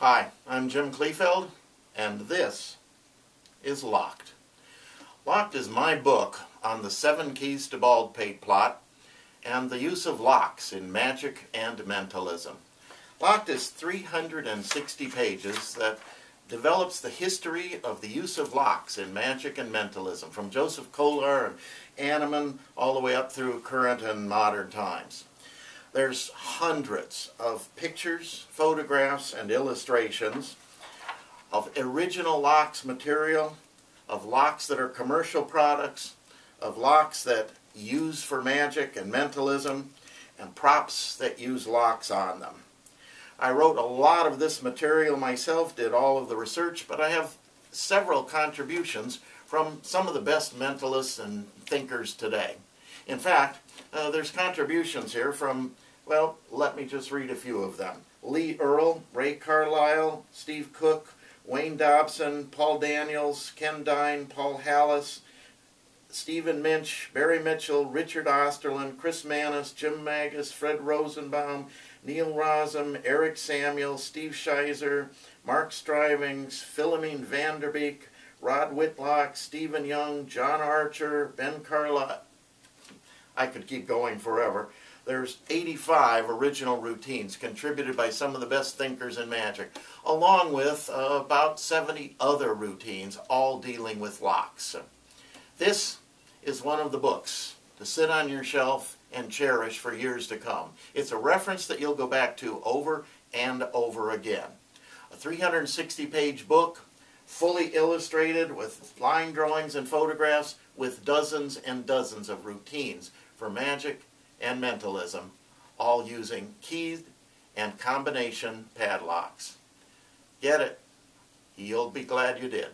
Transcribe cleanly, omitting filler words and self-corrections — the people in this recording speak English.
Hi, I'm Jim Kleefeld, and this is Locked. Locked is my book on the 7 keys to Baldpate plot and the use of locks in magic and mentalism. Locked is 360 pages that develops the history of the use of locks in magic and mentalism, from Joseph Kolar and Annemann all the way up through current and modern times. There's hundreds of pictures, photographs, and illustrations of original locks material, of locks that are commercial products, of locks that use for magic and mentalism, and props that use locks on them. I wrote a lot of this material myself, did all of the research, but I have several contributions from some of the best mentalists and thinkers today. In fact, there's contributions here from, well, let me just read a few of them. Lee Earl, Ray Carlisle, Steve Cook, Wayne Dobson, Paul Daniels, Ken Dine, Paul Hallis, Stephen Minch, Barry Mitchell, Richard Osterlin, Chris Manis, Jim Magus, Fred Rosenbaum, Neil Rosem, Eric Samuel, Steve Scheiser, Mark Strivings, Philomene Vanderbeek, Rod Whitlock, Stephen Young, John Archer, Ben Carlisle. I could keep going forever. There's 85 original routines contributed by some of the best thinkers in magic, along with about 70 other routines, all dealing with locks. This is one of the books to sit on your shelf and cherish for years to come. It's a reference that you'll go back to over and over again. A 360-page book, fully illustrated with line drawings and photographs, with dozens and dozens of routines for magic and mentalism, all using keyed and combination padlocks. Get it? You'll be glad you did.